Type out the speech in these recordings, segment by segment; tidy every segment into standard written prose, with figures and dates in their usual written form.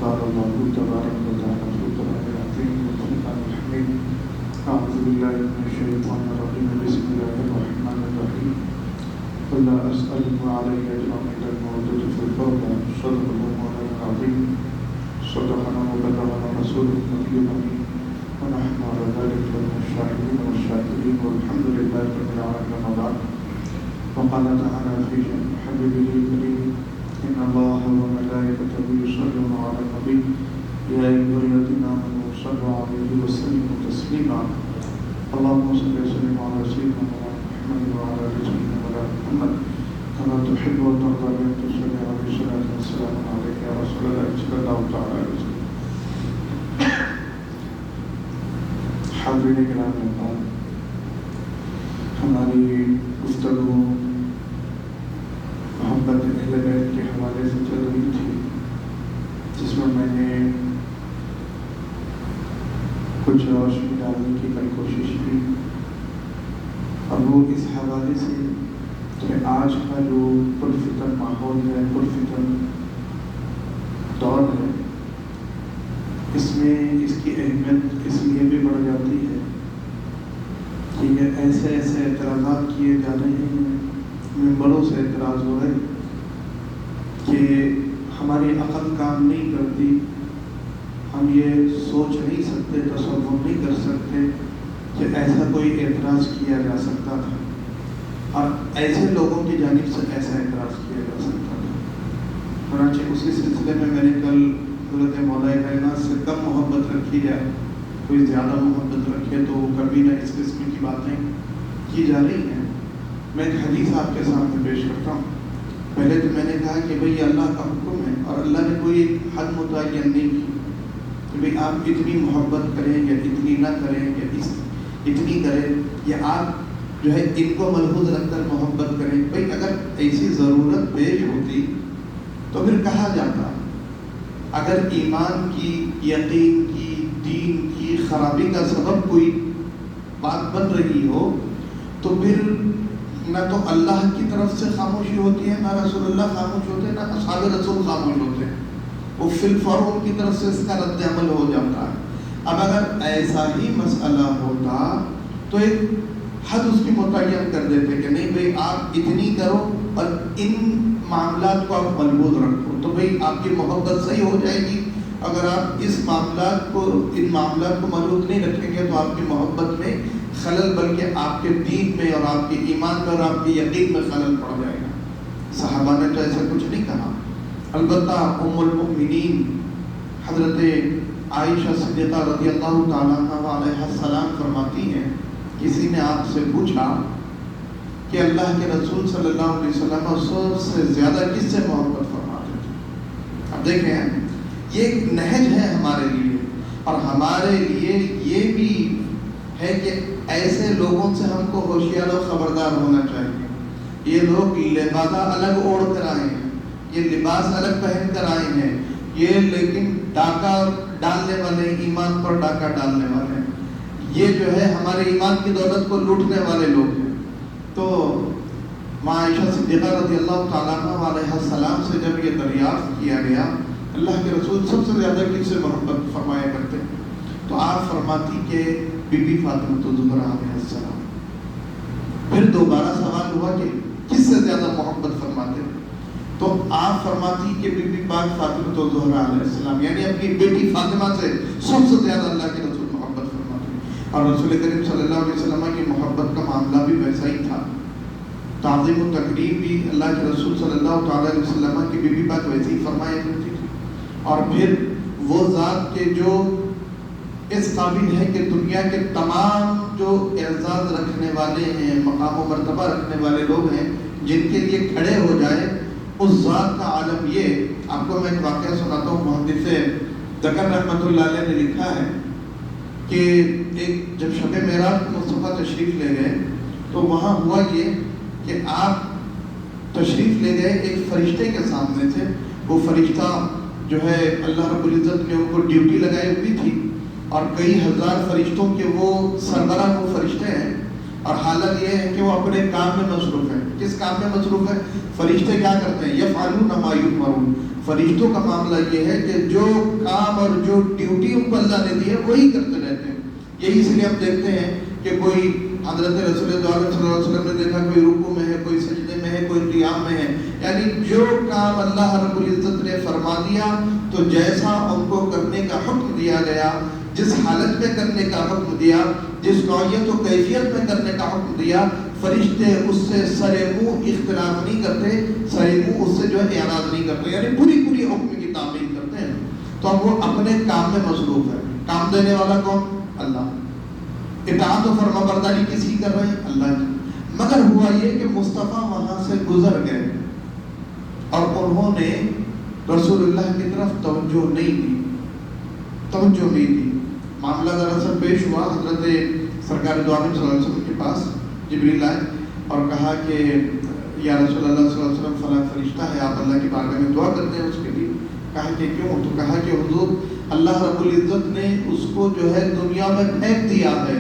قال الله تبارك وتعالى في القرآن العظيم والفرقان الحميد أعوذ بالله من الشيطان الرجيم بسم الله الرحمن الرحيم قل لا أسألكم عليه أجرا إلا المودة في القربى صدق الله مولانا العظيم صدقنا وبلغنا رسوله النبي الأمين ونحن على ذلك من الشاهدين والشاكرين والحمد لله رب العالمين وما بعد وقال تعالى في حبيبه الكريم إن الله وملائكته يصلون على النبي يا أيها الذين آمنوا صلوا عليه وسلموا تسليما اللهم صل وسلم على سيدنا محمد وعلى آل سيدنا محمد كما تحب وترضى بأن تصلي عليه الصلاة والسلام عليك يا رسول الله صلى الله تعالى عليه وسلم. حاضرین کرام احترام، ہماری گفتگو محبت اہل بیت کے حوالے سے چل رہی تھی، جس میں نے کچھ روشنی ڈالنے کی کل کوشش کی، اور وہ اس حوالے سے کہ آج کا جو پرفتن ماحول ہے، پرفتن دور ہے، اس میں اس کی اہمیت اس لیے بھی بڑھ جاتی ہے کہ یہ ایسے اعتراضات کیے جا رہے ہیں، ممبروں سے اعتراض ہو رہے کہ ہماری عقل کام نہیں کرتی، ہم یہ سوچ نہیں سکتے، تصور نہیں کر سکتے کہ ایسا کوئی اعتراض کیا جا سکتا تھا، اور ایسے لوگوں کی جانب سے ایسا اعتراض کیا جا سکتا تھا۔ چنانچہ اسی سلسلے میں نے کل حضرت مولا کائنات سے کم محبت رکھی جائے، کوئی زیادہ محبت رکھے تو کبھی نہ اس قسم کی باتیں کی جا رہی ہیں۔ میں ایک حدیث آپ کے سامنے پیش کرتا ہوں۔ پہلے تو میں نے کہا کہ بھئی اللہ کا حکم ہے، اور اللہ نے کوئی حد متعین نہیں کی کہ بھئی آپ اتنی محبت کریں یا اتنی نہ کریں یا اتنی کریں، یا آپ جو ہے ان کو ملحوظ رکھ کر محبت کریں۔ بھئی اگر ایسی ضرورت پیش ہوتی تو پھر کہا جاتا، اگر ایمان کی، یقین کی، دین کی خرابی کا سبب کوئی بات بن رہی ہو تو پھر نہ تو اللہ کی طرف سے خاموشی ہوتی ہے، نہ رسول اللہ خاموش ہوتے ہیں، نہ اصحاب رسول خاموش ہوتے ہیں، وہ فی الفور ان کی طرف سے اس کا رد عمل ہو جاتا ہے۔ اب اگر ایسا ہی مسئلہ ہوتا تو ایک حد اس کی متعین کر دیتے کہ نہیں بھئی آپ اتنی کرو اور ان معاملات کو آپ ملحوظ رکھو، تو بھئی آپ کی محبت صحیح ہو جائے گی۔ اگر آپ ان معاملات کو ملحوظ نہیں رکھیں گے تو آپ کی محبت میں خلل، بلکہ آپ کے دین میں اور آپ کے ایمان میں اور آپ کے یقین میں خلل پڑ جائے گا۔ صحابہ نے تو ایسا کچھ نہیں کہا، البتہ ام المؤمنین حضرت عائشہ صدیقہ رضی اللہ تعالیٰ عنہ علیہ السلام فرماتی ہیں، کسی نے آپ سے پوچھا کہ اللہ کے رسول صلی اللہ علیہ وسلم سب سے زیادہ کس سے محبت فرماتے تھے؟ اب دیکھیں یہ ایک نہج ہے ہمارے لیے، اور ہمارے لیے یہ بھی ہے کہ ایسے لوگوں سے ہم کو ہوشیار و خبردار ہونا چاہیے۔ یہ لوگ لبادہ الگ اوڑھ کر آئے ہیں، یہ لباس الگ پہن کر آئے ہیں، یہ لیکن ڈاکہ ڈالنے والے، ایمان پر ڈاکہ ڈالنے والے ہیں، یہ جو ہے ہمارے ایمان کی دولت کو لوٹنے والے لوگ ہیں۔ تو ماں عائشہ صدیقہ رضی اللہ تعالیٰ عنہ علیہ السلام سے جب یہ دریافت کیا گیا اللہ کے رسول سب سے زیادہ کس سے محبت فرمایا کرتے، تو آپ فرماتی کہ بی بی فاطمہ الزہرا علیہ السلام۔ پھر دوبارہ سوال ہوا کہ کس سے زیادہ محبت فرماتے، تو آپ فرماتی کہ بی بی پاک فاطمہ الزہرا علیہ السلام، یعنی اپنی بیٹی فاطمہ سے سب سے زیادہ اللہ کے رسول محبت فرماتے۔ اور رسول کریم صلی اللہ علیہ وسلم کی محبت کا معاملہ بھی ویسا ہی تھا، تعظیم و تکریم بھی اللہ کے رسول صلی اللہ تعالیٰ علیہ وسلم کی بی بی پاک ویسے ہی فرمایا کرتی تھی۔ اور پھر وہ ذات کے جو اس قابل ہے کہ دنیا کے تمام جو اعزاز رکھنے والے ہیں، مقام و مرتبہ رکھنے والے لوگ ہیں، جن کے لیے کھڑے ہو جائے، اس ذات کا عالم یہ۔ آپ کو میں ایک واقعہ سناتا ہوں، محدث ذکر رحمۃ اللہ علیہ نے لکھا ہے کہ ایک جب شب معراج مصطفیٰ تشریف لے گئے تو وہاں ہوا یہ کہ آپ تشریف لے گئے ایک فرشتے کے سامنے سے، وہ فرشتہ جو ہے اللہ رب العزت نے ان کو ڈیوٹی لگائی ہوئی تھی، اور کئی ہزار فرشتوں کے وہ سربراہ وہ فرشتے ہیں، اور حالت یہ ہے کہ وہ اپنے کام میں مصروف ہیں، کس کام میں مصروف ہے؟ فرشتے کیا کرتے ہیں؟ یفعلون ما یؤمرون، فرشتوں کا معاملہ یہ ہے کہ جو کام اور جو ڈیوٹی ان کو اللہ نے دی ہے وہی کرتے رہتے ہیں۔ یہی اس لیے ہم دیکھتے ہیں کہ کوئی حضرت رسول اللہ صلی اللہ علیہ وسلم نے دیکھا کوئی رکوع میں ہے، کوئی سجدے میں ہے، کوئی قیام میں ہے، یعنی جو کام اللہ رب العزت نے فرما دیا تو جیسا ان کو کرنے کا حکم دیا گیا، جس حالت میں کرنے کا حکم دیا، جس نوعیت و کیفیت میں کرنے کا حکم دیا، فرشتے اس سے سر منہ اختلاف نہیں کرتے، سر منہ اس سے جو ہے اعراض نہیں کرتے، یعنی پوری پوری حکم کی تعمیل کرتے ہیں۔ تو اب وہ اپنے کام میں مصروف ہے۔ کام دینے والا کون؟ اللہ۔ اطاعت و فرما برداری کسی کر رہے ہیں؟ اللہ کی۔ مگر ہوا یہ کہ مصطفیٰ وہاں سے گزر گئے اور انہوں نے رسول اللہ کی طرف توجہ نہیں دی۔ معاملہ دراصل پیش ہوا، حضرت سرکار دو عالم صلی اللہ علیہ وسلم کے پاس جبریل آئے اور کہا کہ یا رسول اللہ صلی اللہ علیہ وسلم فلاں فرشتہ ہے، آپ اللہ کی بارگاہ میں دعا کرتے ہیں اس کے لیے۔ کہا کہ کیوں؟ تو کہا کہ حضور اللہ رب العزت نے اس کو جو ہے دنیا میں پھینک دیا ہے،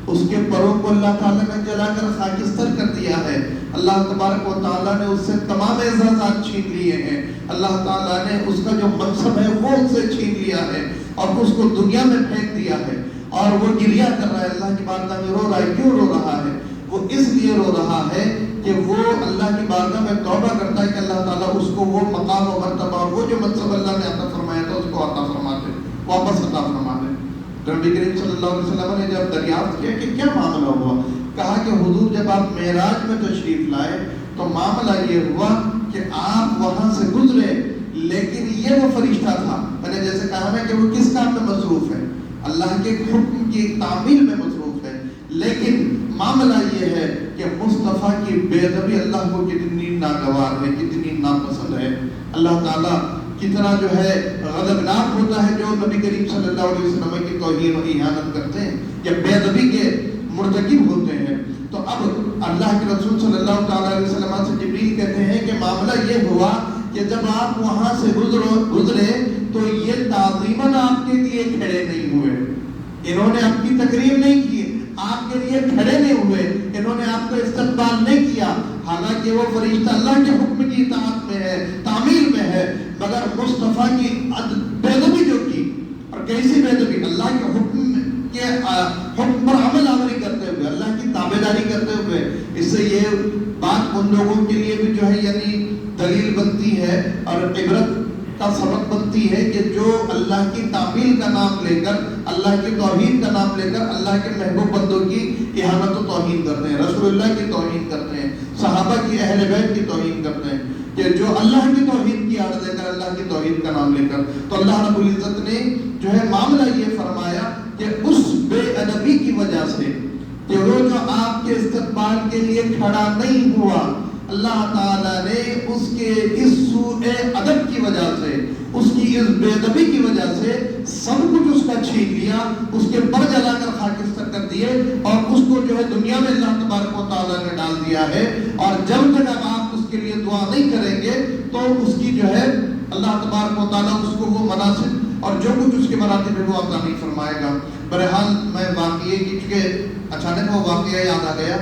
اس کے پروں کو اللہ تعالیٰ نے جلا کر خاکستر کر دیا ہے، اللہ تبارک و تعالیٰ نے اس سے تمام اعزازات چھین لیے ہیں، اللہ تعالیٰ نے اس کا جو منصب ہے وہ اس سے چھین لیا ہے اور اس کو دنیا میں پھینک دیا ہے، اور وہ گریہ کر رہا ہے، اللہ کی بارگاہ میں رو رہا ہے۔ کیوں رو رہا ہے؟ وہ اس لیے رو رہا ہے کہ وہ اللہ کی بارگاہ میں توبہ کرتا ہے کہ اللہ تعالیٰ اس کو وہ مقام و مرتبہ اور وہ جو منصب اللہ نے عطا فرمایا تھا اس کو عطا فرما دے، واپس عطا فرما دے۔ نبی کریم صلی اللہ علیہ وسلم نے جب دریافت کیا کہ کیا معاملہ ہوا، کہا کہ حضور جب آپ معراج میں تشریف لائے تو معاملہ یہ ہوا کہ آپ وہاں سے گزرے، لیکن یہ وہ فرشتہ تھا، میں نے جیسے کہا نا کہ وہ کس کام میں مصروف ہے؟ اللہ کے حکم کی تعمیل میں مصروف ہے، لیکن معاملہ یہ ہے کہ مصطفیٰ کی بے ادبی اللہ کو کتنی ناگوار ہے، کتنی ناپسند ہے۔ اللہ تعالیٰ کتنا جو ہے غضبناک ہوتا ہے جو نبی کریم صلی اللہ علیہ وسلم کی توہین و اہانت کرتے ہیں یا بے ادبی کے مرتکب ہوتے ہیں۔ تو اب اللہ کے رسول صلی اللہ تعالیٰ علیہ وسلم سے جبریل کہتے ہیں کہ معاملہ یہ ہوا کہ جب آپ وہاں سے گزرے تو یہ تعظیماً آپ کے لیے کھڑے نہیں ہوئے، انہوں نے آپ کی تقریر نہیں کی، آپ کے لیے کھڑے نہیں ہوئے، انہوں نے آپ کا استقبال نہیں کیا، حالانکہ وہ فرشتہ اللہ کے حکم کی اطاعت میں ہے، تعمیل میں ہے، مگر مصطفیٰ کی بے ادبی جو کی، اور کیسی بے ادبی؟ اللہ کے حکم پر عمل آوری کرتے ہوئے، اللہ کی تابعداری کرتے ہوئے۔ اس سے یہ بات ان لوگوں کے لیے بھی جو ہے یعنی دلیل بنتی ہے اور عبرت کا سبق بنتی ہے کہ جو اللہ کی تعمیل کا نام لے کر، اللہ کی توحید کا نام لے کر اللہ کے محبوب بندوں کی اہانت و توہین کرتے ہیں، رسول اللہ کی توہین کرتے ہیں، صحابہ کی، اہل بیت کی توہین کرتے ہیں، کہ جو اللہ کی توحید کی آڑ دے کر، اللہ کی توحید کا نام لے کر۔ تو اللہ رب العزت نے جو ہے معاملہ یہ فرمایا کہ اس بے ادبی کی وجہ سے کہ وہ جو آپ کے استقبال کے لیے کھڑا نہیں ہوا، اللہ تعالیٰ نے اس کے اس سوء ادب کی وجہ سے، اس کی اس بے ادبی کی وجہ سے سب کچھ اس کا چھین لیا، اس کے پر جلا کر خاکستر کر دیے، اور اس کو جو ہے دنیا میں اللہ تبارک و تعالیٰ نے ڈال دیا ہے۔ اور جب تک آپ اس کے لیے دعا نہیں کریں گے تو اس کی جو ہے اللہ تبارک و تعالیٰ اس کو وہ مناسب اور جو کچھ اس کے مراتب ہے وہ عطا نہیں فرمائے گا۔ بہرحال میں واقعے کی، چونکہ اچانک وہ واقعہ یاد آ گیا،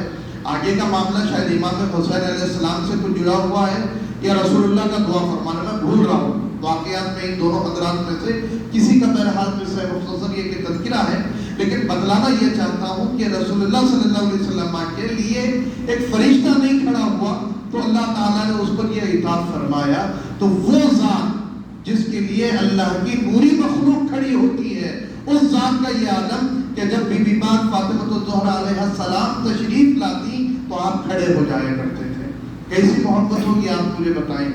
آگے کا معاملہ شاید امام حسین علیہ السلام سے کچھ جڑا ہوا ہے یا رسول اللہ کا دعا فرمانا، میں بھول رہا ہوں واقعات میں ان دونوں حضرات میں سے کسی کا بہرحال میں سے مختصر یہ کہ تذکرہ ہے، لیکن بتلانا یہ چاہتا ہوں کہ رسول اللہ صلی اللہ علیہ وسلم کے لیے ایک فرشتہ نہیں کھڑا ہوا تو اللہ تعالیٰ نے اس پر یہ عطا فرمایا۔ تو وہ ذات جس کے لیے اللہ کی پوری مخلوق کھڑی ہوتی ہے، اس ذات کا یہ عالم کہ جب بی بی پاک فاطمہ الزہرا علیہ السلام تشریف لاتی تو آپ کھڑے ہو جایا کرتے تھے۔ کیسی محبت ہوگی آپ مجھے بتائیں،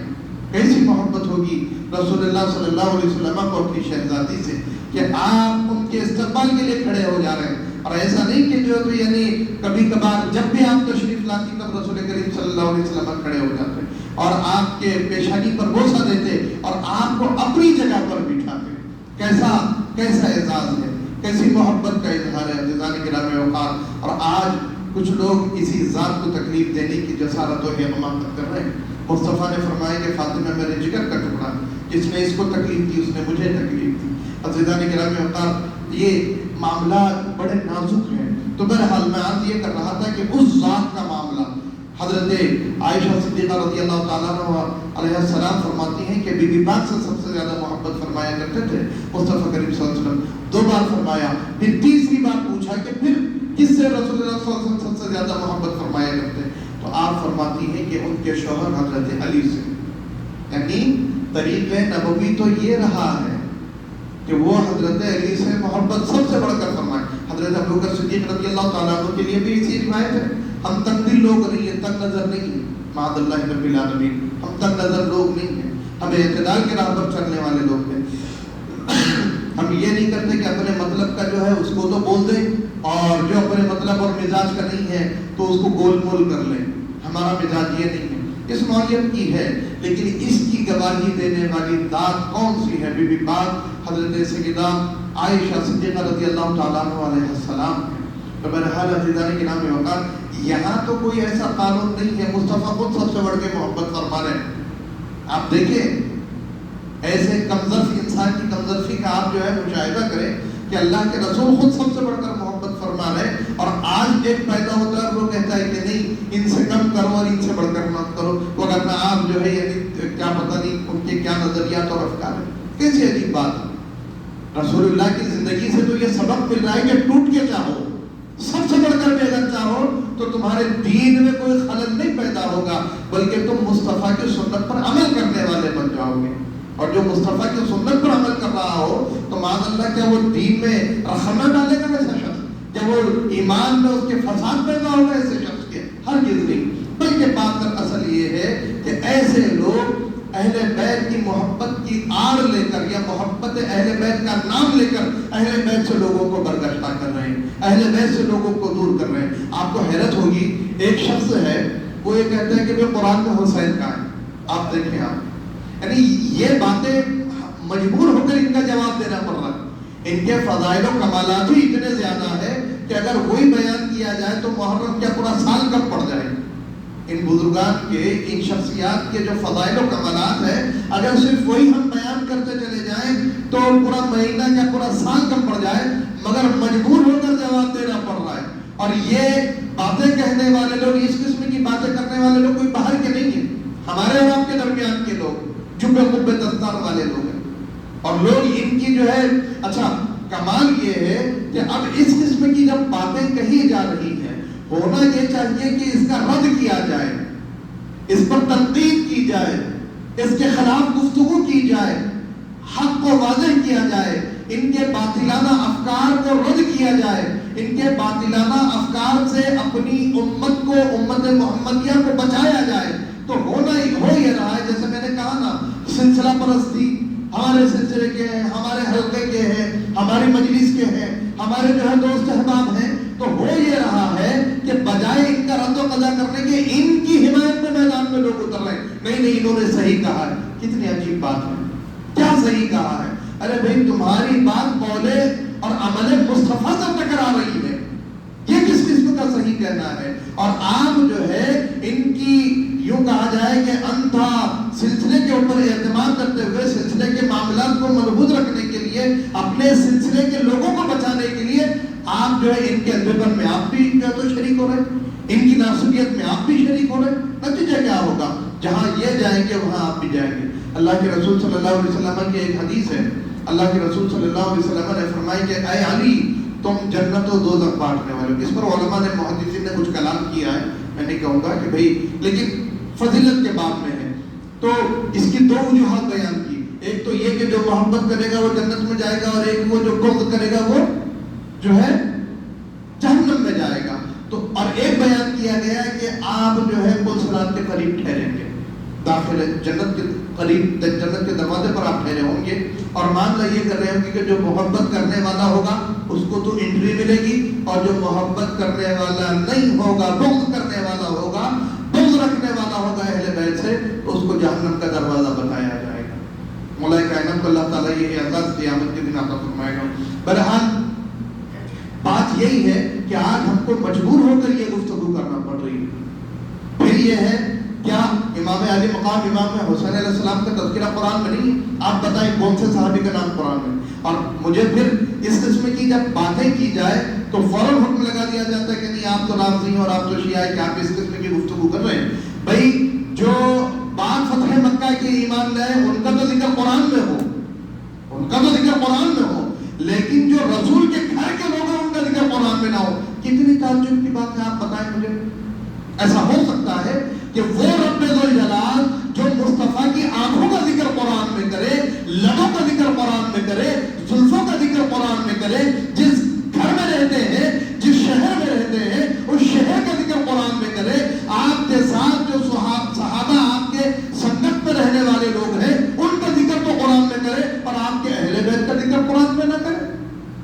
کیسی محبت ہوگی رسول اللہ صلی اللہ علیہ وسلم کو اپنی شہزادی سے کہ آپ ان کے استقبال کے لیے کھڑے ہو جا رہے ہیں۔ اور ایسا نہیں کہ جو تو یعنی کبھی کبھار جب بھی آپ تشریف لاتی تب رسول کریم صلی اللہ علیہ وسلم کھڑے ہو جاتے اور آپ کے پیشانی پر بوسہ دیتے اور آپ کو اپنی جگہ پر بٹھاتے۔ کیسا اعزاز ہے، کیسی محبت کا اظہار ہے عزیزان گرامی وقار۔ اور آج کچھ لوگ اسی ذات کو تکلیف دینے کی جسارت و حماقت کر رہے ہیں۔ مصطفیٰ نے فرمایا کہ فاطمہ میرے جگر کا ٹکڑا، جس نے اس کو تکلیف دی اس نے مجھے تکلیف دی۔ عزیزان گرامی وقار، یہ معاملہ بڑے نازک ہیں۔ تو بہرحال میں عرض یہ کر رہا تھا کہ اس ذات کا معاملہ حضرت عائشہ صدیقہ رضی اللہ تعالیٰ علیہ السلام فرماتی ہیں کہ بی بی پاک سے سب سے زیادہ محبت فرمایا کرتے تھے مصطفیٰ کریم صلی اللہ علیہ وسلم. 2 بار فرمایا، پھر تیسری بار پوچھا کہ پھر کس سے رسول اللہ صلی اللہ علیہ وسلم سب سے زیادہ محبت فرمایا کرتے ہیں؟ تو آپ فرماتی ہیں کہ ان کے شوہر حضرت علی سے. یعنی طریق نبوی تو یہ رہا ہے کہ وہ حضرت علی سے محبت سب سے بڑھ کر فرمائے. حضرت ابوبکر صدیق رضی اللہ تعالیٰ عنہ کے لیے بھی اسی روایت ہے. ہم تنگ دل لوگ نہیں ہیں، تنگ نظر نہیں ہیں، معاذ اللہ رب العالمین، ہم تنگ نظر لوگ نہیں ہیں، ہم اعتدال کے راہ پر چلنے والے لوگ ہیں. ہم یہ نہیں کرتے کہ اپنے مطلب کا جو ہے اس کو تو بول دیں اور جو اپنے مطلب اور مزاج کا نہیں ہے تو اس کو گول مول کر لیں. ہمارا مزاج یہ نہیں ہے، اس نوعیت کی ہے. لیکن اس کی گواہی دینے والی ذات کون سی ہے؟ بی بی پاک حضرت سیدہ عائشہ صدیقہ رضی اللہ تعالیٰ عنہ علیہ السلام. تو بہرحال عزیزان کے نام وقار، یہاں تو کوئی ایسا قانون نہیں ہے. مصطفیٰ خود سب سے بڑھ کے محبت فرما رہے ہیں. آپ دیکھیں ایسے کمزرف انسان کی کمزرفی کا آپ جو ہے مشاہدہ کریں کہ اللہ کے رسول خود سب سے بڑھ کر محبت فرما رہے ہیں، اور آج ایک پیدا ہوتا ہے وہ کہتا ہے کہ نہیں ان سے کم کرو اور ان سے بڑھ کر مت کرو. وغیرہ آپ جو ہے یعنی کیا پتہ نہیں ان کے کیا نظریات اور افکار ہیں. کیسی عجیب بات ہے. رسول اللہ کی زندگی سے تو یہ سبق مل رہا ہے کہ ٹوٹ کے چاہو، سب سے بڑھ کر بھی اگر چاہو تو تمہارے دین میں کوئی خلل نہیں پیدا ہوگا، بلکہ تم مصطفیٰ کی سنت پر عمل کرنے والے بن جاؤ گے. اور جو مصطفیٰ کی سنت پر عمل کر رہا ہو تو معاذ اللہ کیا وہ دین میں رخنہ ڈالے گا ایسا شخص؟ کیا وہ ایمان میں اس کے فساد پیدا ہوگا ایسے شخص کے؟ ہرگز نہیں. بلکہ بات در اصل یہ ہے کہ ایسے لوگ اہل بیت کی محبت کی آڑ لے کر یا محبت اہل بیت کا نام لے کر اہل بیت سے لوگوں کو برگشتہ کر رہے ہیں، اہل بیت سے لوگوں کو دور کر رہے ہیں. آپ کو حیرت ہوگی، ایک شخص ہے وہ یہ کہتا ہے کہ وہ قرآن میں حسین کا ہے. آپ دیکھیں آپ یعنی یہ باتیں مجبور ہو کر ان کا جواب دینا پڑ رہا ہے. ان کے فضائل و کمالات ہی اتنے زیادہ ہے کہ اگر وہی بیان کیا جائے تو محرم کیا پورا سال کم پڑ جائے. ان بزرگان کے، ان شخصیات کے جو فضائل و کمالات ہیں اگر صرف وہی ہم بیان کرتے چلے جائیں تو پورا مہینہ کیا پورا سال کم پڑ جائے، مگر مجبور ہو کر جواب دینا پڑ رہا ہے. اور یہ باتیں کہنے والے لوگ، اس قسم کی باتیں کرنے والے لوگ کوئی باہر کے نہیں ہیں، ہمارے اور آپ کے درمیان کے لوگ، جبے قبے دستار والے لوگ ہیں. اور لوگ ان کی جو ہے اچھا کمال یہ ہے کہ اب اس قسم کی جب باتیں کہی جا رہی ہیں، ہونا یہ چاہیے کہ اس کا رد کیا جائے، اس پر تنقید کی جائے، اس کے خلاف گفتگو کی جائے، حق کو واضح کیا جائے، ان کے باطلانہ افکار کو رد کیا جائے، ان کے باطلانہ افکار سے اپنی امت کو، امت محمدیہ کو بچایا جائے. تو ہونا ہی ہو یہ رہا ہے، جیسے میں نے کہا نا، سلسلہ پرستی ہمارے سلسلے کے ہیں، ہمارے حلقے کے ہیں، ہماری مجلس کے ہیں، ہمارے جو ہے دوست احباب ہیں. تو ہو یہ رہا ہے کہ بجائے ان کا رد و قضا کرنے کے ان کی حمایت میں میدان میں لوگ اتر رہے ہیں. نہیں انہوں نے صحیح کہا ہے. کتنی عجیب بات ہے، کیا صحیح کہا ہے؟ ارے بھائی تمہاری بات قولے اور عمل مصطفیٰ سے ٹکرا رہی ہے، یہ کس قسم کا صحیح کہنا ہے؟ اور آپ جو ہے ان کی یوں کہا جائے کہ انتھا سلسلے کے اوپر اعتماد کرتے ہوئے، سلسلے کے معاملات کو مربوط رکھنے کے لیے، اپنے سلسلے کے لوگوں کو بچانے کے لیے آپ جو ہے ان کے اندھیپن میں آپ بھی کیا تو شریک ہو رہے، ان کی ناسوبیت میں آپ بھی شریک ہو رہے. نتیجہ کیا ہوگا؟ جہاں یہ جائیں گے وہاں آپ بھی جائیں گے. اللہ کے رسول صلی اللہ علیہ وسلم کی ایک حدیث ہے، اللہ کے رسول صلی اللہ علیہ وسلم نے فرمایا کہ اے علی تم جنت و دوزخ بانٹنے والے ہو. اس پر علماء نے، محدثین نے کچھ کلام کیا ہے، میں نہیں کہوں گا کہ بھئی، لیکن فضیلت کے باب میں ہے. تو اس کی 2 وجوہات بیان کی. ایک تو یہ کہ جو محبت کرے گا وہ جنت میں جائے گا، اور ایک وہ جو بغض کرے گا وہ جو ہے جہنم میں جائے گا. تو اور ایک بیان کیا گیا ہے کہ آپ جو ہے پل صراط کے قریب ٹھہریں گے، داخل جنت کے قریب، جنت کے دروازے پر آپ ٹھہرے ہوں گے. اور معاملہ یہ کر رہے ہوں گے کہ جو محبت کرنے والا ہوگا اس کو تو انٹری ملے گی، اور جو محبت کرنے والا نہیں ہوگا، بغض کرنے والا ہوگا، بغض رکھنے والا ہوگا اہل بیت سے، تو اس کو جہنم کا دروازہ بتایا جائے گا. مولا کائنات کو اللہ تعالیٰ یہ اعزاز قیامت کے دن عطا فرمائے گا. بہرحال بات یہی ہے کہ آج ہم کو مجبور ہو کر یہ گفتگو کرنا پڑ رہی ہے. پھر یہ ہے کیا امام علی مقام امام حسین علیہ السلام کا تذکرہ قرآن میں نہیں؟ آپ بتائیں کون سے صحابی کا نام قرآن میں؟ اور مجھے پھر اس قسم کی جب باتیں کی جائے تو فوراً حکم لگا دیا جاتا ہے کہ نہیں آپ تو رافضی ہیں اور آپ تو شیعہ ہیں کہ آپ اس قسم کی گفتگو گفتگو کر رہے ہیں. بھائی جو بعد فتح مکہ کے ایمان لائے ان کا تو ذکر قرآن میں ہو, ان کا تو ذکر قرآن میں ہو, لیکن جو رسول کے گھر کے لوگ ہیں ان کا ذکر قرآن میں نہ ہو. کتنی تعجب کی بات ہے, آپ بتائیں مجھے. ایسا ہو سکتا ہے کہ وہ رب ذوالجلال جو مصطفیٰ کی آنکھوں کا ذکر قرآن میں کرے, لبوں کا ذکر قرآن میں کرے, زلفوں کا ذکر قرآن میں کرے, جس گھر میں رہتے ہیں, جس شہر میں رہتے ہیں, اس شہر کا ذکر قرآن میں کرے, آپ کے ساتھ جو صحابہ آپ کے سنگت میں رہنے والے لوگ ہیں ان کا ذکر تو قرآن میں کرے, اور آپ کے اہل بیت کا ذکر قرآن میں نہ کرے.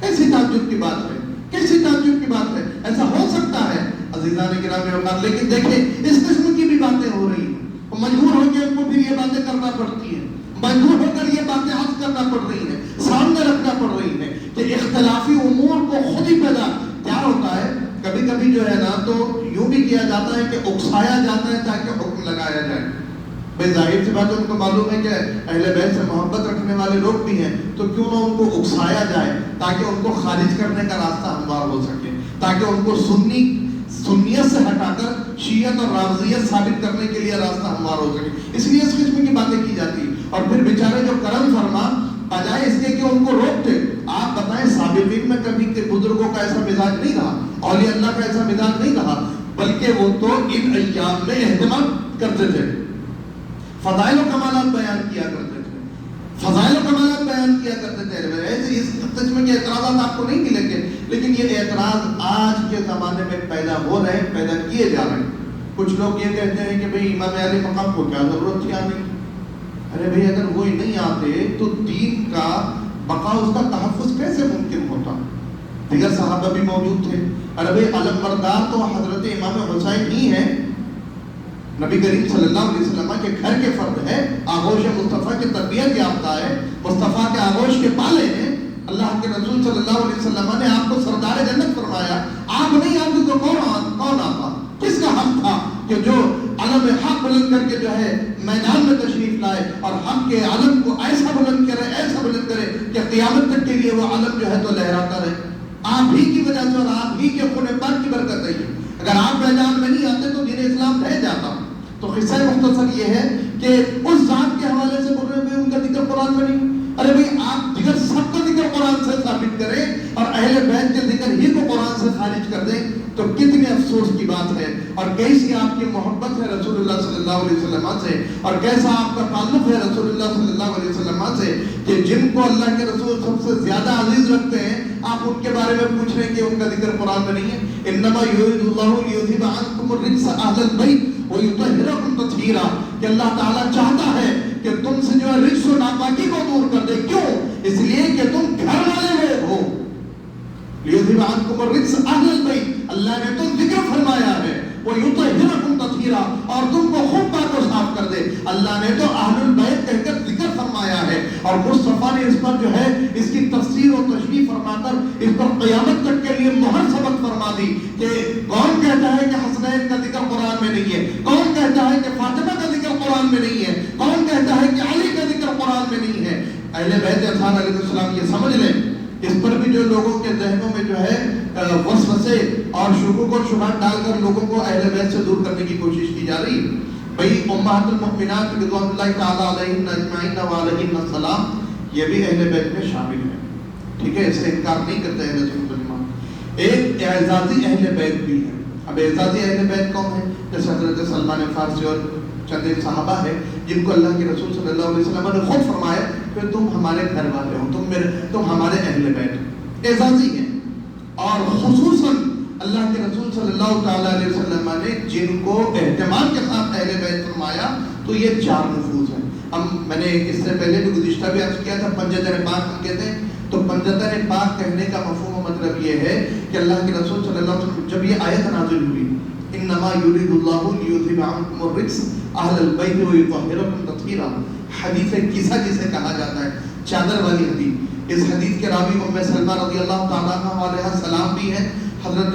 کیسی تعجب کی بات ہے, کیسی تعجب کی بات ہے. ایسا ہو سکتا ہے عزیزان کرام اوقات. لیکن دیکھیں اس قسم کی بھی باتیں ہو رہی ہیں, مجبور ہو کے ان کو پھر یہ باتیں کرنا پڑتی ہیں, مجبور ہو کر یہ باتیں عرض کرنا پڑ رہی ہیں, سامنے رکھنا پڑ رہی ہے کہ اختلافی امور کو خود ہی پیدا کیا ہوتا ہے. کبھی کبھی جو ہے نا تو یوں بھی کیا جاتا ہے کہ اکسایا جاتا ہے تاکہ حکم لگایا جائے. بھائی ظاہر سی بات ہے, ان کو معلوم ہے کہ اہل بیت سے محبت رکھنے والے لوگ بھی ہیں, تو کیوں نہ ان کو اکسایا جائے تاکہ ان کو خارج کرنے کا راستہ ہموار ہو سکے, تاکہ ان کو سنیت سے ہٹا کر شیعت اور رافضیت ثابت کرنے کے لیے راستہ ہموار ہو سکے. اس لیے اس قسم کی باتیں کی جاتی. اور پھر بیچارے جو کرم فرما بجائے اس کے کہ ان کو روکتے, آپ بتائیں سابقین میں کبھی کے بزرگوں کا ایسا مزاج نہیں رہا, اولیاء اللہ کا ایسا مزاج نہیں رہا, بلکہ وہ تو ان ایام میں اہتمام کرتے تھے, فضائل و کمالات بیان کیا کرتے تھے, فضائل و کمالات بیان کیا کرتے تھے. ایسے اس قسم کے اعتراضات آپ کو نہیں ملیں گے, لیکن یہ اعتراض آج کے زمانے میں پیدا ہو رہے ہیں, پیدا کیے جا رہے ہیں. کچھ لوگ یہ کہتے ہیں کہ بھئی امام علی مقام کو کیا ضرورت تھی آنے کی. ارے بھئی اگر وہی نہیں آتے تو دین کا بقا, اس کا تحفظ کیسے ممکن ہوتا. دیگر صحابہ بھی موجود تھے. ارے بھئی علم بردار تو حضرت امام حسین ہی ہیں, نبی کریم صلی اللہ علیہ وسلم کے گھر کے فرد ہے, آغوش مصطفیٰ کی تربیت یافتہ ہے, مصطفیٰ کے آغوش کے پالے ہیں. اللہ کے رسول صلی اللہ علیہ وسلم نے آپ کو سردار جنت فرمایا. آپ نہیں آتے تو کون آتا, کس کا حق تھا کہ جو علم حق بلند کر کے جو ہے میدان میں تشریف لائے اور حق کے علم کو ایسا بلند کرے, ایسا بلند کرے کہ قیامت تک کے لیے وہ علم جو ہے تو لہراتا رہے. آپ ہی کی وجہ سے اور آپ ہی کے خون پاک کی برکت ہے. اگر آپ میدان میں نہیں آتے تو دین اسلام رہ جاتا. تو قصہ مختصر یہ ہے کہ اس ذات کے حوالے سے بول رہے ہیں ان کا ذکر قرآن میں نہیں. ارے بھئی آپ ذکر سب کا ذکر قرآن سے ثابت کریں اور اہل بیت کے ذکر ہی کو قرآن سے خارج کر دیں تو کتنی افسوس کی بات ہے. اور کیسی آپ کی محبت ہے رسول اللہ صلی اللہ علیہ وسلم سے, اور کیسا آپ کا تعلق ہے رسول اللہ صلی اللہ علیہ وسلم سے کہ جن کو اللہ کے رسول سب سے زیادہ عزیز رکھتے ہیں, آپ ان کے بارے میں پوچھ رہے ہیں کہ ان کا ذکر قرآن میں نہیں ہے. انما یرید اللہ لیذھب عنکم الرجس اہل البیت ویطہرکم تطہیرا, کہ اللہ تعالیٰ چاہتا ہے کہ تم سے جو ہے رجس و ناپاکی کو دور کر دے. کیوں؟ اس لیے کہ تم گھر والے ہو. لیذھب عنکم الرجس اہل البیت, اللہ نے تو ذکر فرمایا ہے, ویطہرکم تطہیرا, اور تم کو خوب پاک و صاف کر دے. اللہ نے تو اہل البیت کہہ کر ذکر فرمایا ہے, اور مصطفیٰ نے اس پر جو ہے اس کی تفسیر و تشریح فرما کر اس پر قیامت تک کے لیے مہر ثبت فرما دی کہ کون کہتا ہے کہ حسنین کا ذکر قرآن میں نہیں ہے, کون کہتا ہے کہ فاطمہ کا ذکر قرآن میں نہیں ہے, کون کہتا ہے کہ علی کا ذکر قرآن میں نہیں ہے. اہل بیت اطہار علیہ السلام یہ سمجھ لیں. اس پر بھی جو لوگوں کے ذہنوں میں جو ہے وسوسے اور شکوک و شبہات ڈال کر لوگوں کو اہل بیت سے دور کرنے کی کوشش کی جا رہی ہے. بھئی امہات المؤمنات رضوان اللہ تعالیٰ علیہن اجمعین و علیہن السلام, یہ بھی اہل بیت میں شامل ہیں. ٹھیک ہے, اس سے انکار نہیں کرتے اہل سنت. ایک اعزازی اہل بیت بھی ہے. اب اعزازی اہل بیت کون ہے؟ جیسے حضرت سلمان فارسی اور چند ایک صحابہ ہے جن کو اللہ کے رسول صلی اللہ علیہ وسلم نے خود فرمایا کہ تم ہمارے گھر والے ہو, تم ہمارے اہل بیت ہو. اعزازی ہیں. اور خصوصاً اللہ کے رسول صلی اللہ تعالیٰ علیہ وسلم نے جن کو اہتمام کے ساتھ اہل بیت فرمایا تو یہ 4 نفوذ ہیں. میں نے اس سے پہلے بھی گزشتہ بھی عرض کیا تھا, پنجتن پاک ہم کہتے ہیں. تو پنجتن پاک کہنے کا مفہوم و مطلب یہ ہے کہ اللہ کے رسول صلی اللہ علیہ وسلم جب یہ آیت نازل ہوئی, انما یرید اللہ لیذھب عنکم الرجس اہل البیت ویطہرکم تطہیرا, حدیث کسا جسے کہا جاتا ہے, چادر والی حدیث. اس حدیث کے راوی ام سلمہ رضی اللہ تعالیٰ عنہ علیہ السلام بھی ہیں, حضرت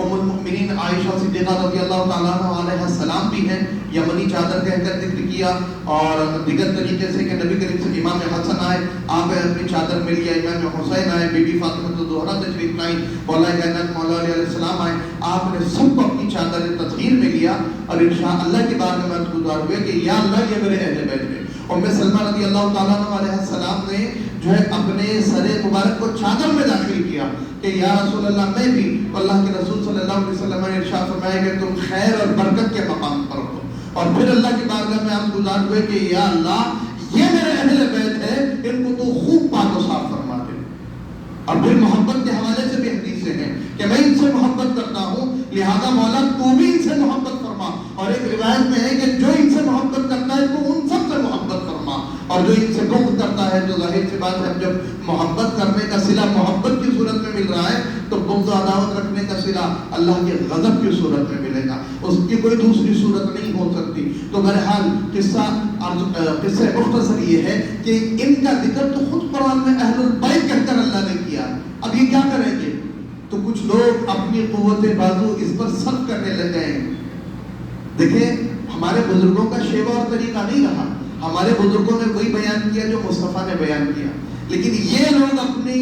ام المؤمنین عائشہ صدیقہ رضی اللہ تعالیٰ علیہ السلام بھی ہیں، یمنی چادر کہہ کر ذکر کیا، اور دیگر طریقے سے کہ نبی کریم سے امام حسن آئے، آپ اپنی چادر میں لیا، امام حسین آئے، بی بی فاطمہ الزہرا تشریف لائیں، مولا کائنات مولا علیہ السلام آئے، آپ نے سب کو اپنی چادر تطہیر میں لیا اور انشاءاللہ کی بارگاہ میں گزار ہوئے کہ یا اللہ یہ میرے اہل بیت ہیں۔ ام سلمہ رضی اللہ تعالیٰ علیہ السلام نے جو ہے اپنے سر مبارک کو چادر میں داخل کیا کہ یا رسول اللہ میں بھی، اللہ کے رسول صلی اللہ علیہ وسلم نے ارشاد فرمایا کہ تم خیر اور برکت کے مقام پر ہو، اور پھر اللہ کی بارگاہ میں آپ گزار ہوئے کہ یا اللہ یہ میرے اہل بیت ہے، ان کو تو خوب پاک و صاف فرما دے۔ اور پھر محبت کے حوالے سے بھی حدیثیں ہیں کہ میں ان سے محبت کرتا ہوں، لہذا مولا تو بھی ان سے محبت فرما، اور ایک روایت میں ہے کہ جو ان سے محبت کرتا ہے تو ان سب سے محبت فرما، اور جو ان سے بغض کرتا ہے، جو ظاہر سی بات ہے جب محبت کرنے کا صلہ محبت کی صورت میں مل رہا ہے تو بغض و عداوت رکھنے کا صلہ اللہ کے غضب کی صورت میں ملے گا، اس کی کوئی دوسری صورت نہیں ہو سکتی۔ تو بہرحال قصہ مختصر یہ ہے کہ ان کا ذکر تو خود قرآن میں اہل البیت کہہ کر اللہ نے کیا، اب یہ کیا کریں گے؟ تو کچھ لوگ اپنی قوت بازو اس پر صرف کرنے لگ گئے ہیں۔ دیکھیں ہمارے بزرگوں کا شیوہ اور طریقہ نہیں رہا، ہمارے بزرگوں نے وہی بیان کیا جو مصطفیٰ نے بیان کیا، لیکن یہ لوگ اپنی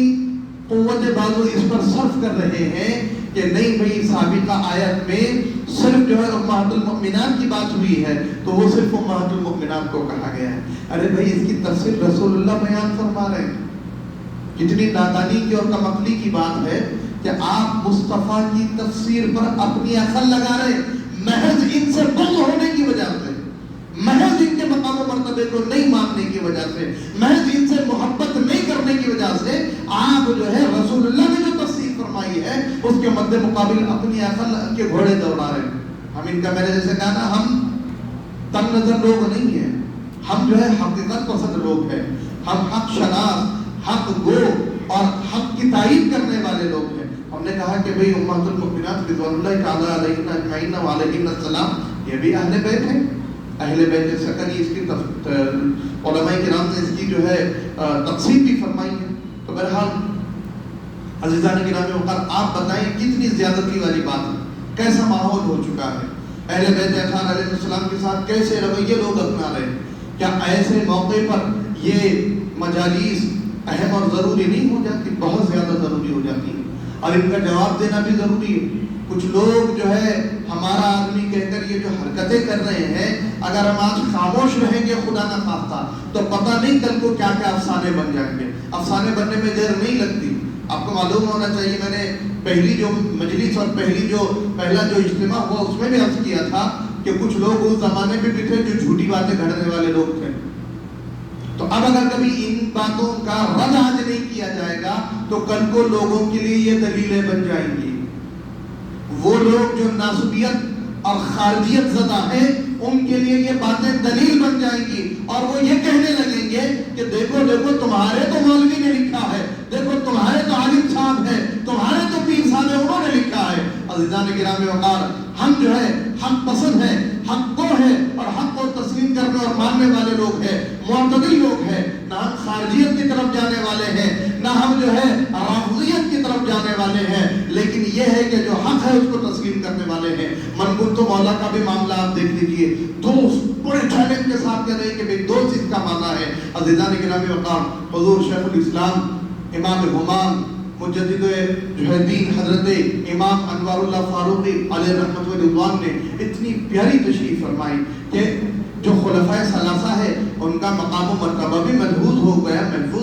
قوت بازو اس پر صرف کر رہے ہیں کہ نہیں بھئی سابقہ آیت میں صرف جو ہے امہات المؤمنات کی بات ہوئی ہے تو وہ صرف امہات المؤمنات کو کہا گیا ہے۔ ارے بھئی اس کی تفسیر رسول اللہ بیان فرما رہے ہیں۔ کتنی نادانی کی اور کمقلی کی بات ہے کہ آپ مصطفیٰ کی تفسیر پر اپنی عقل لگا رہے ہیں، محض ان سے بغض ہونے کی وجہ سے، محض ان کے مقام و مرتبے کو نہیں ماننے کی وجہ سے، محض ان سے محبت نہیں کرنے کی وجہ سے آپ جو ہے رسول اللہ نے جو تفسیر فرمائی ہے اس کے مد مقابل اپنی عقل کے گھوڑے دوڑا رہے ہیں۔ ہم ان کا میں نے جیسے کہا نا، ہم تنگ نظر لوگ نہیں ہیں، ہم جو ہے حقیقت پسند لوگ ہیں، ہم حق شناس، حق گو اور حق کی تائید کرنے والے لوگ ہیں۔ ہم نے کہا کہ بھئی امہات المؤمنات رضوان اللہ تعالی علیہن اجمعین و علیہم السلام یہ بھی اہل بیت ہیں، اہل بیت سکنی، اس کی علماء کرام نے اس کی جو ہے تقسیم بھی فرمائی ہے۔ تو بہرحال عزیزان گرامی وقار، آپ بتائیں کتنی زیادتی والی بات ہے، کیسا ماحول ہو چکا ہے، اہل بیت اطہار علیہ السلام کے ساتھ کیسے رویے لوگ اپنا رہے ہیں۔ کیا ایسے موقع پر یہ مجالس اہم اور ضروری نہیں ہو جاتی؟ بہت زیادہ ضروری ہو جاتی ہے، اور ان کا جواب دینا بھی ضروری ہے۔ کچھ لوگ جو ہے ہمارا آدمی کہہ کر یہ جو حرکتیں کر رہے ہیں، اگر ہم آج خاموش رہیں گے خدا نہ خواستہ تو پتہ نہیں کل کو کیا کیا افسانے بن جائیں گے۔ افسانے بننے میں دیر نہیں لگتی۔ آپ کو معلوم ہونا چاہیے، میں نے پہلی جو مجلس اور پہلا جو اجتماع ہوا اس میں بھی عرض کیا تھا کہ کچھ لوگ اس زمانے میں بھی تھے جو جھوٹی باتیں گھڑنے والے لوگ تھے۔ تو اب اگر کبھی ان باتوں کا رد آج نہیں کیا جائے گا تو کل کو لوگوں کے لیے یہ دلیلیں بن جائیں گی۔ وہ لوگ جو ناسبیت اور خارجیت زدہ ہیں ان کے لیے یہ باتیں دلیل بن جائیں گی، اور وہ یہ کہنے لگیں گے کہ دیکھو دیکھو تمہارے تو مولوی نے لکھا ہے، دیکھو تمہارے تو عالم صاحب ہے، تمہارے تو پیر صاحب ہے، انہوں نے لکھا ہے۔ عزیزان گرامی وقار، ہم جو ہے حق پسند ہیں، حق کو ہے اور حق کو تسلیم کرنے اور ماننے والے لوگ ہیں، معتدل لوگ ہیں، نہ ہم خارجیت کی طرف جانے والے ہیں، نہ ہم جو ہے رافضیت کی طرف جانے والے ہیں، لیکن یہ ہے کہ جو حق ہے اس کو تسلیم کرنے والے ہیں۔ منقول تو مولا کا بھی معاملہ آپ دیکھ لیجئے، دوست بڑے چیلنج کے ساتھ کہہ رہے ہیں کہ بھئی دوست اس کا معنی ہے۔ عزیزان گرامی وقار، حضور شیخ الاسلام امام ہمام مجدد جو ہے دین حضرت امام انوار اللہ فاروقی علیہ رحمت و رضوان نے اتنی پیاری تشریف فرمائی کہ جو خلفائے ثلاثہ ہے ان کا مقام و مرتبہ بھی محفوظ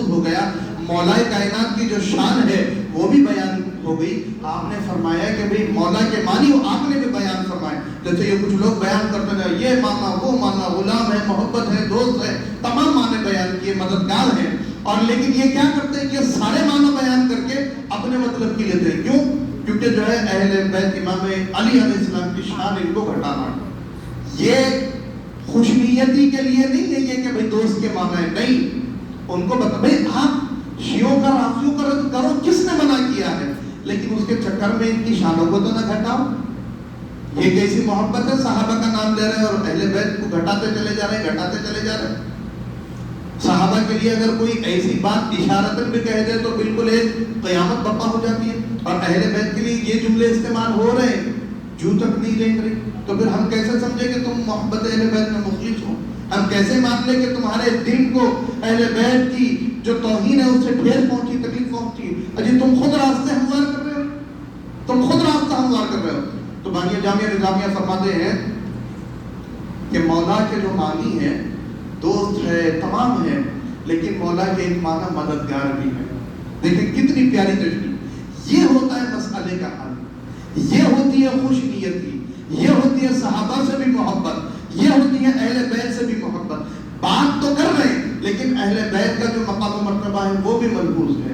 ہو گیا، مولا کائنات کی جو شان ہے وہ بھی بیان ہو گئی۔ آپ نے فرمایا کہ بھئی مولا کے معنی آپ نے بھی بیان فرمائے، جیسے یہ کچھ لوگ بیان کرتے ہیں یہ مانا وہ مانا، غلام ہے، محبت ہے، دوست ہے، تمام معنی بیان کیے، مددگار ہیں، اور لیکن یہ کیا کرتے ہیں کہ سارے معنی بیان کر کے اپنے مطلب کی لیتے ہیں۔ کیوں؟ کیونکہ جو ہے اہل بیت امام علی علیہ السلام کی شان ان کو گھٹانا، یہ خوشنیتی کے لیے نہیں ہے یہ کہ بھئی دوست کے معنی ہے، نہیں، ان کو بتا بھئی آپ شیعوں کا رافضیوں کا رد کرو، کس نے منع کیا ہے، لیکن اس کے چکر میں ان کی شانوں کو تو نہ گھٹاؤ۔ یہ کیسی محبت ہے، صحابہ کا نام لے رہے ہیں اور اہل بیت کو گھٹاتے چلے جا رہے ہیں، گھٹاتے چلے جا رہے ہیں۔ صحابہ کے لیے اگر کوئی ایسی بات اشارتاً بھی کہہ دے تو بالکل ایک قیامت برپا ہو جاتی ہے. اور اہل بیت کے لیے یہ جملے استعمال ہو رہے ہیں، جو تک نہیں دیکھ رہی، تو پھر ہم کیسے سمجھے کہ تم محبت اہل بیت میں مخلص ہو؟ ہم کیسے مان لیں کہ تمہارے دل کو اہل بیت کی جو توہین ہے اس سے ٹھیس پہنچی، تکلیف پہنچی؟ اجی تم خود راستے ہموار کر رہے ہو، تم خود راستہ ہموار کر رہے ہو. تو بانیہ جامعہ نظامیہ فرماتے ہیں کہ مولا کے جو معنی ہے دوست ہے، تمام ہے، لیکن مولا کے ایک معنی مددگار بھی ہے. دیکھیں کتنی پیاری تشریح. یہ ہوتا ہے مسئلے کا حل، یہ ہوتی ہے خوش نیتی، یہ ہوتی ہے صحابہ سے بھی محبت، یہ ہوتی ہے اہل بیت سے بھی محبت. بات تو کر رہے ہیں لیکن اہل بیت کا جو مقام و مرتبہ ہے وہ بھی ملحوظ ہے.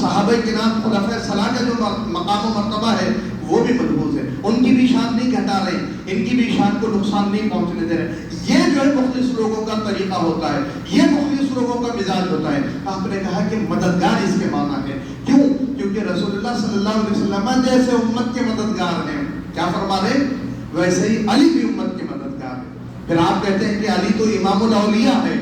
صحابہ کرام خلفائے صلاح کا جو مقام و مرتبہ ہے وہ بھی ملحوظ ہے. ان کی بھی شان نہیں گھٹا رہے، ان کی بھی شان کو نقصان نہیں پہنچنے دے رہے. یہ جو ہے مخلص لوگوں کا طریقہ ہوتا ہے، یہ مخلص لوگوں کا مزاج ہوتا ہے. آپ نے کہا کہ مددگار اس کے معنی ہے. کیوں؟ کیونکہ رسول اللہ صلی اللہ علیہ وسلم جیسے امت کے مددگار ہیں، کیا فرما رہے؟ ویسے ہی علی بھی امت کے مددگار ہیں. پھر آپ کہتے ہیں کہ علی تو امام الاولیاء ہے،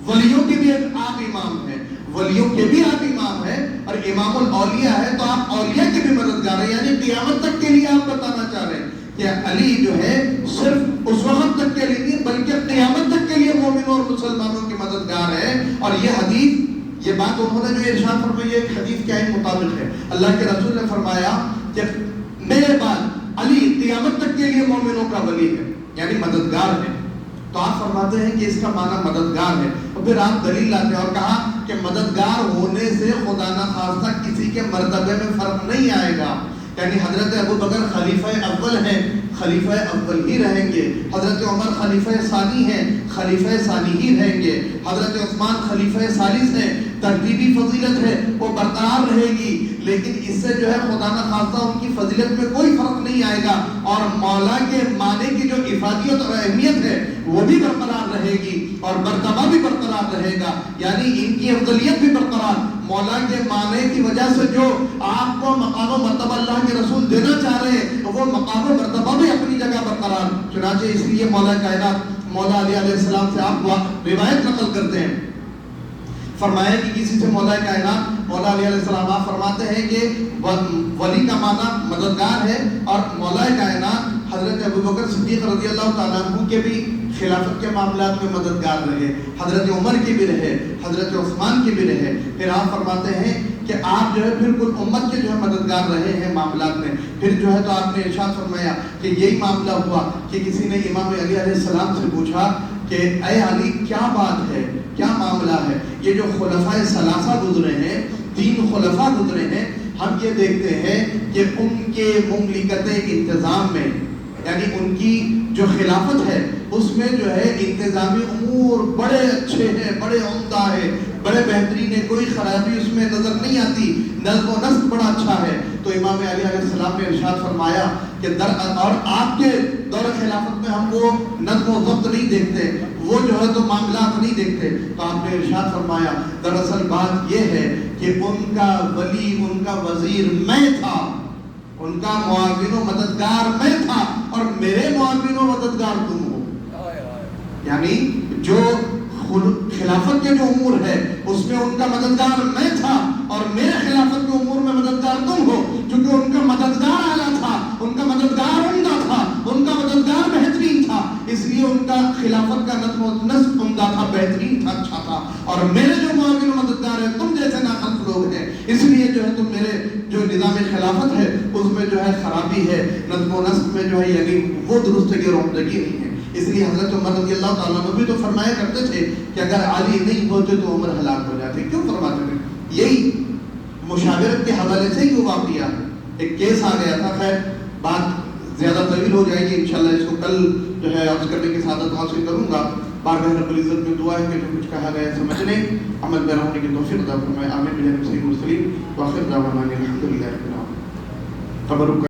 ولیوں کے بھی آپ امام ہیں، ولیوں کے بھی آپ امام ہیں، اور امام الاولیاء ہے تو آپ اولیاء کے بھی مددگار ہیں. یعنی قیامت تک کے لیے آپ بتانا چاہ رہے ہیں کہ علی جو ہے صرف اس وقت تک کے لیے نہیں بلکہ قیامت تک کے لیے مومنوں اور مسلمانوں کے مددگار ہے. اور یہ حدیث، یہ بات انہوں نے جو ارشاد فرمائی ہے ایک حدیث کے مطابق ہے. اللہ کے رسول نے فرمایا کہ میرے بعد علی قیامت تک کے لیے مومنوں کا ولی ہے، یعنی مددگار ہے. تو آپ فرماتے ہیں کہ اس کا معنی مددگار ہے. اور پھر آپ دلیل لاتے ہیں اور کہا کہ مددگار ہونے سے خدا نہ خواستہ کسی کے مرتبے میں فرق نہیں آئے گا. یعنی حضرت ابو بکر خلیفہ اول ہیں، خلیفہ اول ہی رہیں گے. حضرت عمر خلیفہ ثانی ہیں، خلیفہ ثانی ہی رہیں گے. حضرت عثمان خلیفہ ثالث ہیں، ترتیبی فضیلت ہے وہ برقرار رہے گی. لیکن اس سے جو ہے خدا نہ خواستہ ان کی فضیلت میں کوئی فرق نہیں آئے گا. اور مولا کے معنی کی جو افادیت اور اہمیت ہے وہ بھی برقرار رہے گی اور مرتبہ بھی برقرار رہے گا. یعنی ان کی افضلیت بھی برقرار. مولا کے معنی کی وجہ سے جو آپ کو مقام و مرتبہ اللہ کے رسول دینا چاہ رہے ہیں وہ مقام و مرتبہ بھی اپنی جگہ برقرار. چنانچہ اس لیے مولا کائنات مولا علی علیہ السلام سے آپ روایت نقل کرتے ہیں، فرمایا کہ کسی سے مولا کائنات مولا علیہ السلام آپ فرماتے ہیں کہ ولی کا معنی مددگار ہے. اور مولا کائنات حضرت ابوبکر صدیق رضی اللہ تعالیٰ عنہ کے بھی خلافت کے معاملات میں مددگار رہے، حضرت عمر کے بھی رہے، حضرت عثمان کے بھی رہے. پھر آپ فرماتے ہیں کہ آپ جو ہے پھر کل امت کے جو ہے مددگار رہے ہیں معاملات میں. پھر جو ہے تو آپ نے ارشاد فرمایا کہ یہی معاملہ ہوا کہ کسی نے امام علی علیہ السلام سے پوچھا کہ اے علی کیا بات ہے، کیا معاملہ ہے؟ یہ جو خلفائے ثلاثہ گزرے ہیں، 3 خلفاء گزرے ہیں، ہم یہ دیکھتے ہیں کہ ان کے مملکت انتظام میں، یعنی ان کی جو خلافت ہے اس میں جو ہے انتظامی امور بڑے اچھے ہیں، بڑے عمدہ ہے، بڑے بہترین ہے، کوئی خرابی اس میں نظر نہیں آتی، نظم و نسق بڑا اچھا ہے. تو امام علی علیہ السلام نے ارشاد فرمایا کہ اور آپ کے دور خلافت میں ہم وہ نظم و ضبط نہیں دیکھتے، وہ جو ہے تو معاملات نہیں دیکھتے. تو آپ نے ارشاد فرمایا دراصل بات یہ ہے کہ ان کا ولی، ان کا وزیر میں تھا، ان کا معاون و مددگار میں تھا، اور میرے معاون و مددگار تم ہو. یعنی جو خلافت کے جو امور ہے اس میں ان کا مددگار میں تھا اور میرے خلافت کے امور میں مددگار تم ہو. کیونکہ ان کا مددگار اعلیٰ تھا، ان کا مددگار عمدہ تھا، ان کا مددگار بہترین تھا، اس لیے ان کا خلافت کا نظم و نسق عمدہ تھا، بہترین تھا، اچھا تھا. اور میرے جو معاون و مددگار ہیں تم جیسے ناخلف لوگ ہیں، اس لیے جو ہے تم میرے جو نظام خلافت ہے اس میں جو ہے خرابی ہے، نظم و نسق میں جو ہے یعنی وہ درستگی اور عمدگی نہیں ہے. اس لیے حضرت عمر رضی اللہ تعالیٰ عنہ بھی تو فرمایا کرتے تھے کہ اگر علی نہیں ہوتے تو عمر ہلاک ہو جاتے. کیوں فرماتے تھے؟ یہی مشاورت کے حوالے سے ہی وہ واقعہ ایک کیس آ گیا تھا. خیر بات زیادہ طویل ہو جائے گی، انشاءاللہ اس کو کل جو ہے عرض کرنے کی سعادت حاصل کروں گا. بارگاہ رب العزت میں دعا ہے کہ جو کچھ کہا گیا سمجھنے عمل پیرا ہونے کی توفیق عطا فرمائے. آمین بجانب سید المرسلین وآخر دعوانا الحمدللہ رب العالمین.